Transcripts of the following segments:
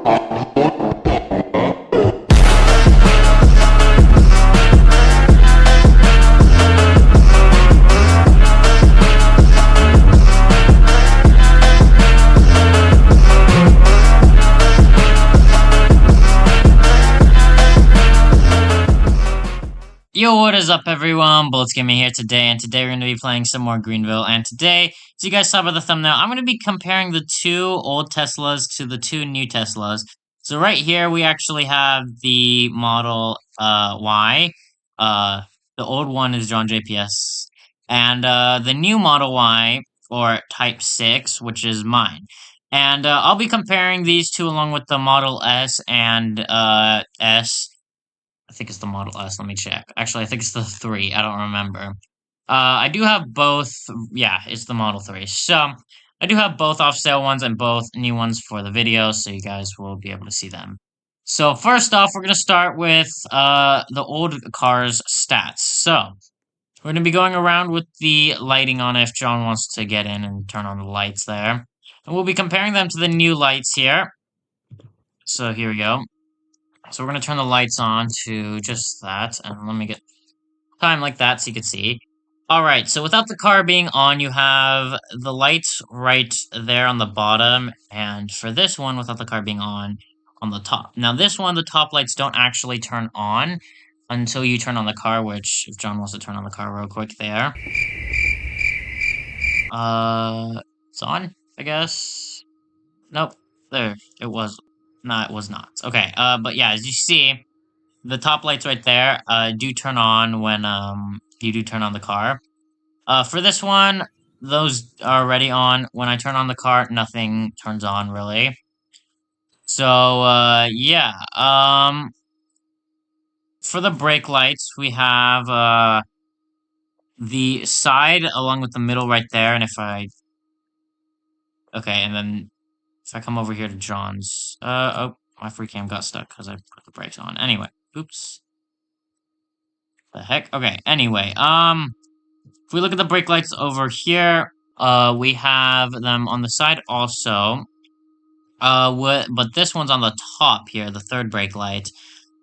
Yo, what is up everyone? Bullets Gaming here today, and today we're going to be playing some more Greenville, and today, as you guys saw by the thumbnail, I'm going to be comparing the two old Teslas to the two new Teslas. So right here, we actually have the Model, Y, the old one is John JPS, and, the new Model Y, or Type 6, which is mine. And, I'll be comparing these two along with the Model S and, S. I think it's the Model S. Let me check. Actually, I think it's the 3. I don't remember. I do have both. Yeah, it's the Model 3. So, I do have both off-sale ones and both new ones for the video, so you guys will be able to see them. So, first off, we're going to start with the old car's stats. So, we're going to be going around with the lighting on if John wants to get in and turn on the lights there. And we'll be comparing them to the new lights here. So, here we go. So we're going to turn the lights on to just that, and let me get time like that so you can see. Alright, so without the car being on, you have the lights right there on the bottom, and for this one, without the car being on the top. Now this one, the top lights don't actually turn on until you turn on the car, which, if John wants to turn on the car real quick there. It's on, I guess? Nope, there, it was. No, it was not. Okay, but yeah, as you see, the top lights right there, do turn on when, you do turn on the car. For this one, those are already on. When I turn on the car, nothing turns on, really. So, yeah, for the brake lights, we have, the side along with the middle right there, and if I... Okay, and then if I come over here to John's, oh, my free cam got stuck because I put the brakes on. Anyway, oops. The heck? Okay, anyway, if we look at the brake lights over here, we have them on the side also. But this one's on the top here, the third brake light.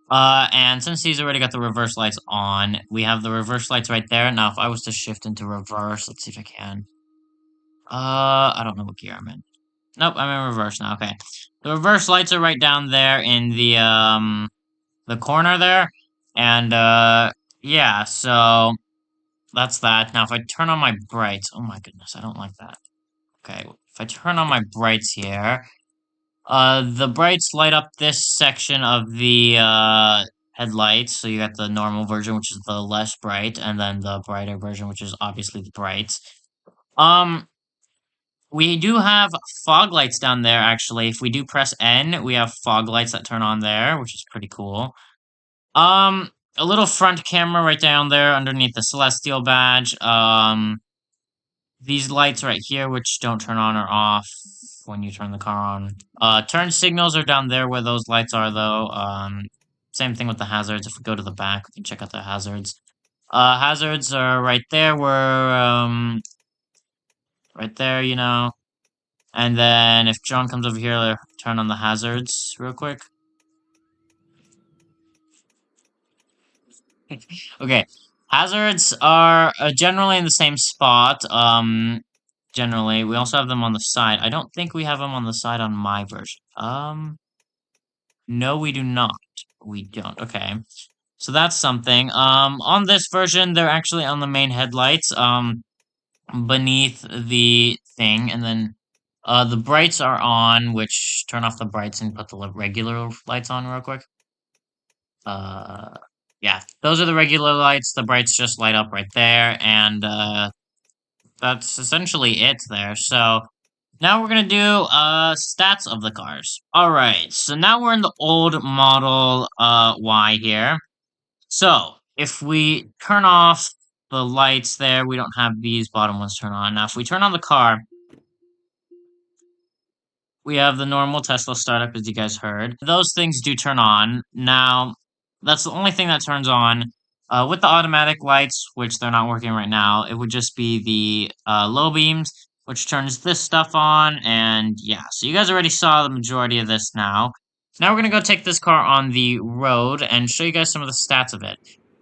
And since he's already got the reverse lights on, we have the reverse lights right there. Now, if I was to shift into reverse, let's see if I can. I don't know what gear I'm in. Nope, I'm in reverse now, okay. The reverse lights are right down there in the corner there. And, yeah, so that's that. Now, if I turn on my brights... Oh my goodness, I don't like that. Okay, if I turn on my brights here... the brights light up this section of the, headlights. So you got the normal version, which is the less bright, and then the brighter version, which is obviously the bright. We do have fog lights down there, actually. If we do press N, we have fog lights that turn on there, which is pretty cool. A little front camera right down there underneath the Celestial badge. These lights right here, which don't turn on or off when you turn the car on. Turn signals are down there where those lights are, though. Same thing with the hazards. If we go to the back, we can check out the hazards. Hazards are right there where, right there, you know. And then if John comes over here, turn on the hazards real quick. Okay, hazards are generally in the same spot, generally. We also have them on the side. I don't think we have them on the side on my version. No, we do not. We don't, okay. So that's something. On this version, they're actually on the main headlights, beneath the thing, and then, the brights are on, which turn off the brights and put the regular lights on real quick. Yeah, those are the regular lights. The brights just light up right there, and that's essentially it there. So now we're gonna do stats of the cars. Alright, so now we're in the old Model Y here. So if we turn off the lights there, we don't have these bottom ones turn on. Now if we turn on the car, we have the normal Tesla startup, as you guys heard. Those things do turn on. Now, that's the only thing that turns on. With the automatic lights, which they're not working right now, it would just be the low beams, which turns this stuff on, and yeah. So you guys already saw the majority of this now. Now we're gonna go take this car on the road and show you guys some of the stats of it.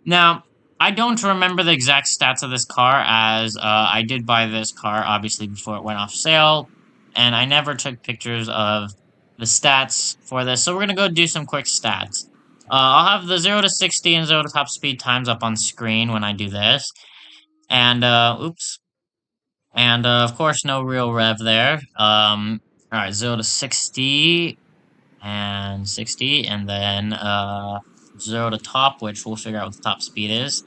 Now, I don't remember the exact stats of this car as I did buy this car obviously before it went off sale, and I never took pictures of the stats for this. So we're gonna go do some quick stats. I'll have the 0 to 60 and 0 to top speed times up on screen when I do this. And, oops. And, of course, no real rev there. Alright, 0 to 60 and 60, and then, 0 to top, which we'll figure out what the top speed is.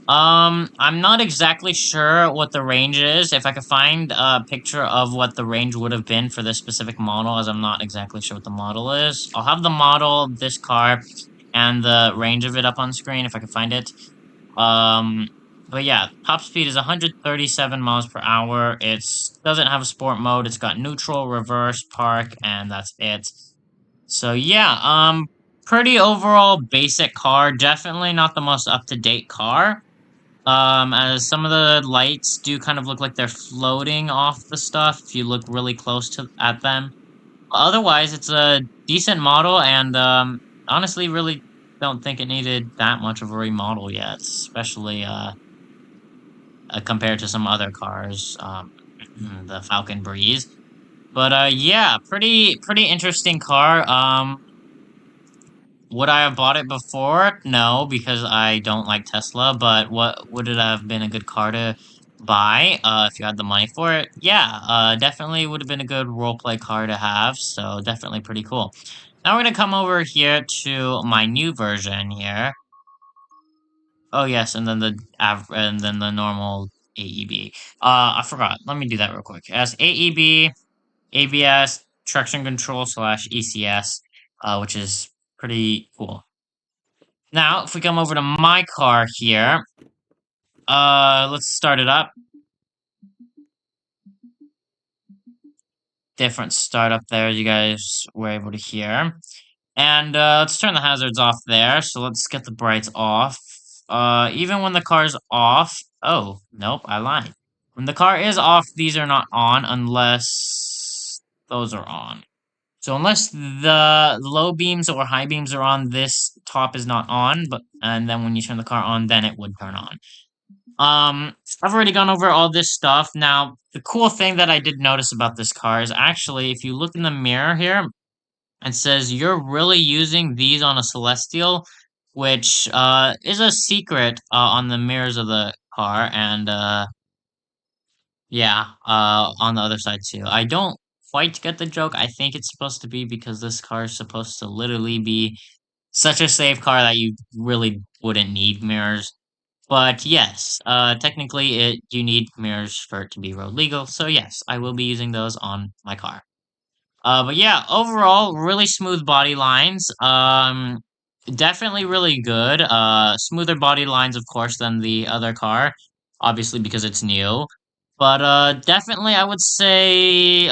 I'm not exactly sure what the range is. If I could find a picture of what the range would have been for this specific model, as I'm not exactly sure what the model is. I'll have the model of this car and the range of it up on screen if I can find it. But yeah, top speed is 137 miles per hour. It doesn't have a sport mode. It's got neutral, reverse, park, and that's it. So yeah, pretty overall basic car. Definitely not the most up-to-date car. As some of the lights do kind of look like they're floating off the stuff if you look really close at them. Otherwise, it's a decent model, and honestly, really don't think it needed that much of a remodel yet, especially compared to some other cars, the Falcon Breeze. But yeah, pretty interesting car. Would I have bought it before? No, because I don't like Tesla, but would it have been a good car to buy, if you had the money for it? Yeah, definitely would have been a good roleplay car to have, so definitely pretty cool. Now we're gonna come over here to my new version here. Oh yes, and then the normal AEB. I forgot. Let me do that real quick. As AEB, ABS, traction control slash ECS, which is pretty cool. Now, if we come over to my car here, let's start it up. Different startup there, you guys were able to hear. And, let's turn the hazards off there, so let's get the brights off. Even when the car's off, oh, nope, I lied. When the car is off, these are not on unless those are on. So unless the low beams or high beams are on, this top is not on, and then when you turn the car on, then it would turn on. I've already gone over all this stuff. Now, the cool thing that I did notice about this car is actually, if you look in the mirror here, it says you're really using these on a Celestial, which, is a secret, on the mirrors of the car, and, yeah, on the other side too. I don't quite get the joke. I think it's supposed to be because this car is supposed to literally be such a safe car that you really wouldn't need mirrors. But yes, technically you need mirrors for it to be road legal. So yes, I will be using those on my car. But yeah, overall, really smooth body lines. Definitely really good. Smoother body lines, of course, than the other car, obviously because it's new. But definitely, I would say,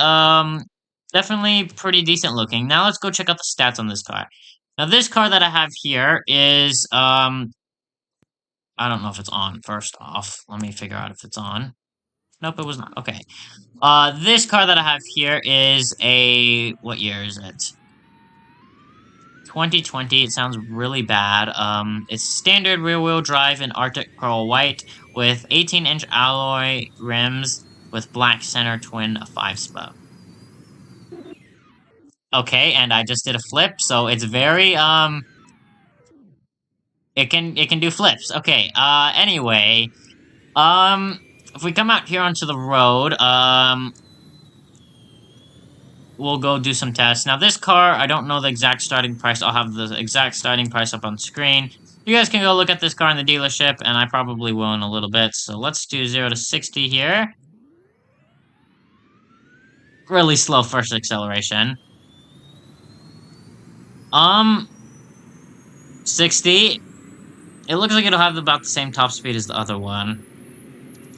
definitely pretty decent looking. Now let's go check out the stats on this car. Now this car that I have here is, I don't know if it's on, first off. Let me figure out if it's on. Nope, it was not. Okay. This car that I have here is what year is it? 2020. It sounds really bad. It's standard rear-wheel drive in Arctic Pearl White with 18-inch alloy rims with black center twin 5-spoke. Okay, and I just did a flip, so it's very, it can do flips. Okay, anyway, if we come out here onto the road, we'll go do some tests. Now, this car, I don't know the exact starting price. I'll have the exact starting price up on screen. You guys can go look at this car in the dealership, and I probably will in a little bit. So let's do 0 to 60 here. Really slow first acceleration. 60. It looks like it'll have about the same top speed as the other one.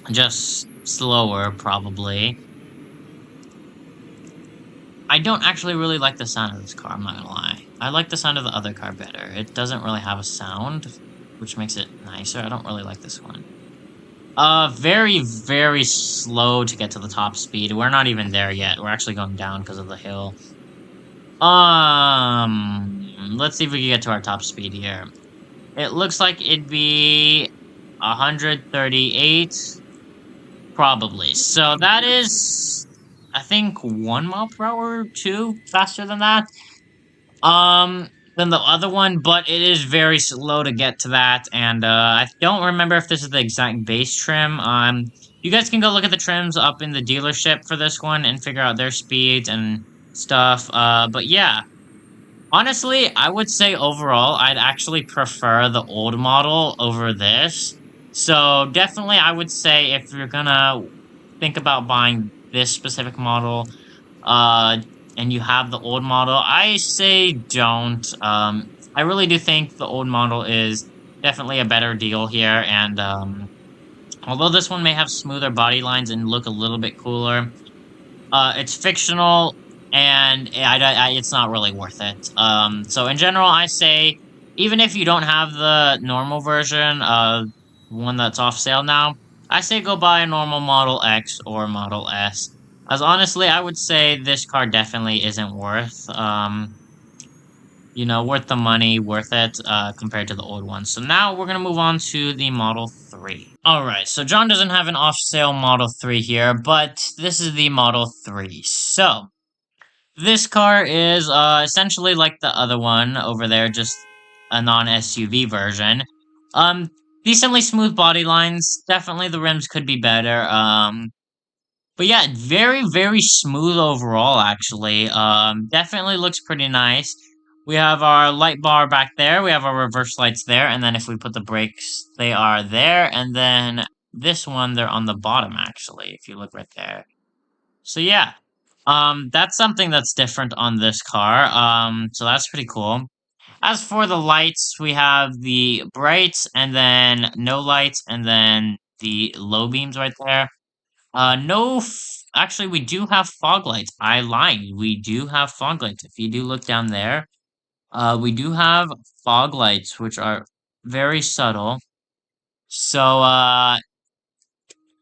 Just slower, probably. I don't actually really like the sound of this car, I'm not gonna lie. I like the sound of the other car better. It doesn't really have a sound, which makes it nicer. I don't really like this one. Very, very slow to get to the top speed. We're not even there yet. We're actually going down because of the hill. let's see if we can get to our top speed here. It looks like it'd be 138, probably. So that is, I think, 1 mile per hour, 2 faster than that. Um, than the other one, but it is very slow to get to that, and I don't remember if this is the exact base trim. You guys can go look at the trims up in the dealership for this one and figure out their speeds and stuff. But yeah, honestly, I would say overall, I'd actually prefer the old model over this. So definitely, I would say if you're gonna think about buying this specific model, uh, and you have the old model, I say don't. I really do think the old model is definitely a better deal here, and although this one may have smoother body lines and look a little bit cooler, it's fictional, and it's not really worth it. So in general, I say, even if you don't have the normal version, one that's off sale now, I say go buy a normal Model X or Model S. As honestly, I would say this car definitely isn't worth, worth the money, worth it, compared to the old one. So now we're gonna move on to the Model 3. Alright, so John doesn't have an off-sale Model 3 here, but this is the Model 3. So, this car is, essentially like the other one over there, just a non-SUV version. Um, Decently smooth body lines, definitely the rims could be better, but yeah, very, very smooth overall, actually. Definitely looks pretty nice. We have our light bar back there, we have our reverse lights there, and then if we put the brakes, they are there, and then this one, they're on the bottom, actually, if you look right there. So yeah, that's something that's different on this car, so that's pretty cool. As for the lights, we have the brights, and then no lights, and then the low beams right there. No, actually, we do have fog lights. I lied. We do have fog lights. If you do look down there, we do have fog lights, which are very subtle. So,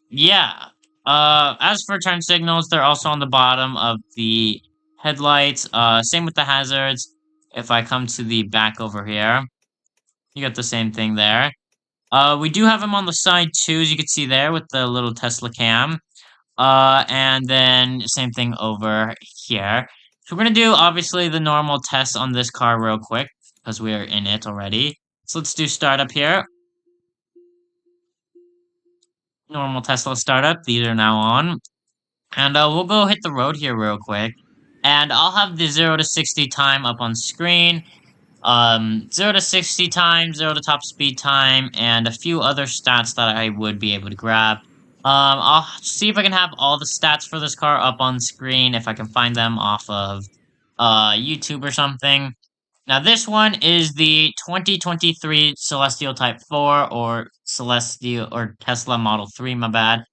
yeah. As for turn signals, they're also on the bottom of the headlights. Same with the hazards. If I come to the back over here, you got the same thing there. We do have them on the side too, as you can see there with the little Tesla cam. And then same thing over here. So we're gonna do, obviously, the normal test on this car real quick, because we are in it already. So let's do startup here. Normal Tesla startup, these are now on. And we'll go hit the road here real quick. And I'll have the 0 to 60 time up on screen. 0 to 60 time, 0 to top speed time, and a few other stats that I would be able to grab. I'll see if I can have all the stats for this car up on screen, if I can find them off of, YouTube or something. Now, this one is the 2023 Celestial Type 4, or Celestial, or Tesla Model 3, my bad.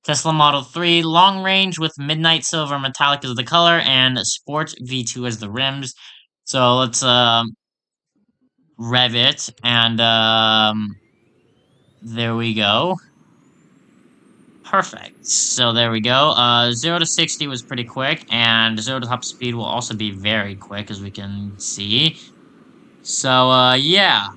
Tesla Model 3, long range with midnight silver metallic as the color, and Sport V2 as the rims. So let's, rev it, and, there we go. Perfect. So there we go. 0 to 60 was pretty quick, and 0 to top speed will also be very quick, as we can see. So, yeah.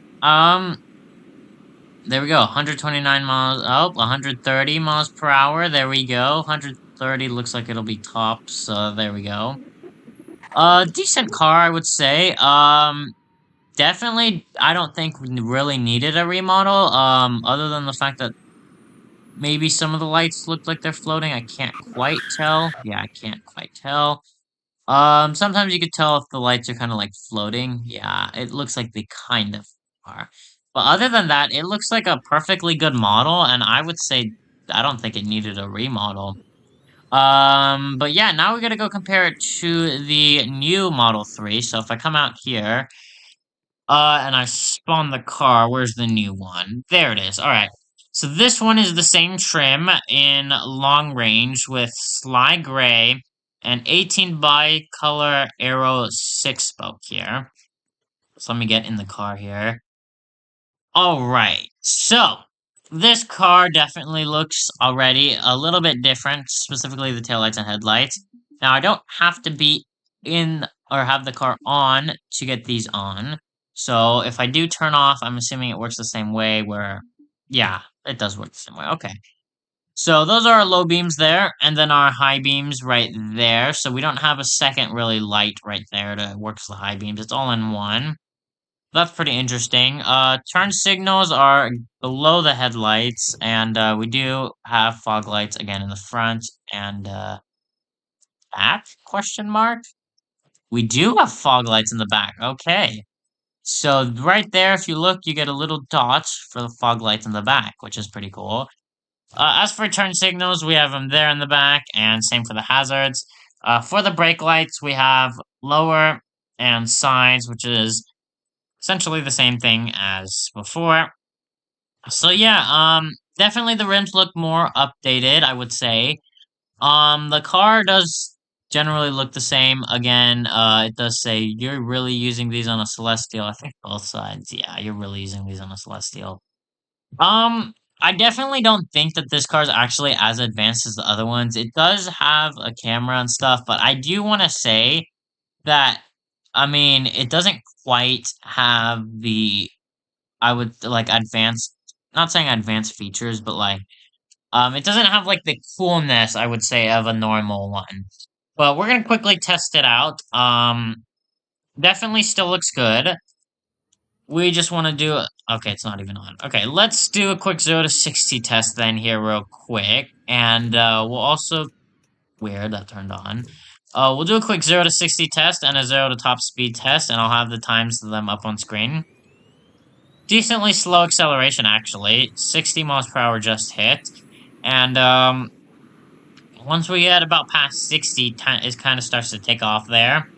There we go. 129 miles. Oh, 130 miles per hour. There we go. 130 looks like it'll be top, so there we go. Decent car, I would say. Definitely, I don't think we really needed a remodel, other than the fact that maybe some of the lights look like they're floating. I can't quite tell. Yeah, I can't quite tell. Sometimes you could tell if the lights are kind of like floating. Yeah, it looks like they kind of are. But other than that, it looks like a perfectly good model, and I would say I don't think it needed a remodel. But yeah, now we gotta go compare it to the new Model 3. So if I come out here, and I spawn the car. Where's the new one? There it is. Alright. So this one is the same trim in long range with Sly Gray and 18 bi-color Aero 6-spoke here. So let me get in the car here. Alright. So, this car definitely looks already a little bit different, specifically the taillights and headlights. Now, I don't have to be in or have the car on to get these on. So if I do turn off, I'm assuming it works the same way where, yeah, it does work the same way. Okay. So those are our low beams there, and then our high beams right there. So we don't have a second really light right there to work the high beams. It's all in one. That's pretty interesting. Turn signals are below the headlights, and we do have fog lights again in the front and back? Question mark. We do have fog lights in the back. Okay. So right there, if you look, you get a little dot for the fog lights in the back, which is pretty cool. As for turn signals, we have them there in the back, and same for the hazards. For the brake lights, we have lower and sides, which is essentially the same thing as before. So yeah, definitely the rims look more updated, I would say. The car does generally look the same. Again, it does say you're really using these on a Celestial. I think both sides. Yeah, you're really using these on a Celestial. I definitely don't think that this car is actually as advanced as the other ones. It does have a camera and stuff, but I do want to say that, I mean, it doesn't quite have the, I would like advanced, not saying advanced features, but like, it doesn't have like the coolness, I would say, of a normal one. But we're gonna quickly test it out. Definitely still looks good. We just want to do okay, it's not even on. Okay, let's do a quick 0 to 60 test then here real quick. And we'll also weird that turned on. We'll do a quick 0 to 60 test and a 0 to top speed test, and I'll have the times of them up on screen. Decently slow acceleration actually. 60 miles per hour just hit. And once we get about past 60, it kind of starts to take off there.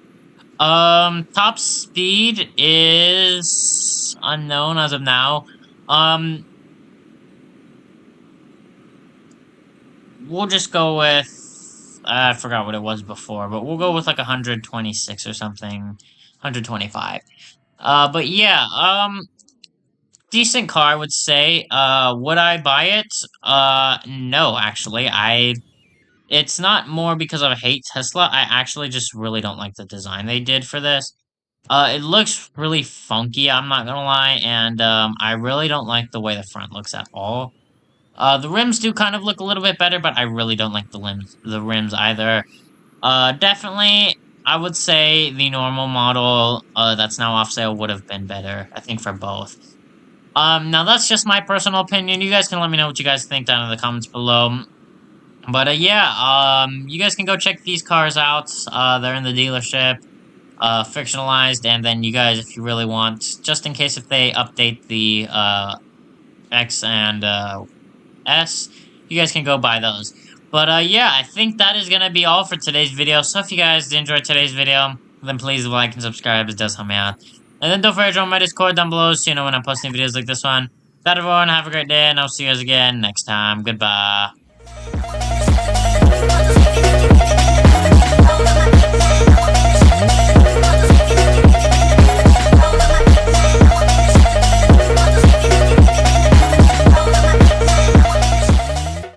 Top speed is unknown as of now. We'll just go with, I forgot what it was before, but we'll go with like 126 or something, 125. But yeah, decent car, I would say. Would I buy it? No, actually, it's not more because I hate Tesla. I actually just really don't like the design they did for this. It looks really funky, I'm not gonna lie, and, I really don't like the way the front looks at all. The rims do kind of look a little bit better, but I really don't like the rims either. Definitely, I would say the normal model, that's now off sale would have been better, I think, for both. Now that's just my personal opinion. You guys can let me know what you guys think down in the comments below. But, yeah, you guys can go check these cars out. They're in the dealership, fictionalized, and then you guys, if you really want, just in case if they update the, X and, S, you guys can go buy those. But, yeah, I think that is gonna be all for today's video. So if you guys enjoyed today's video, then please like and subscribe. It does help me out. And then don't forget to join my Discord down below so you know when I'm posting videos like this one. That everyone, have a great day, and I'll see you guys again next time. Goodbye.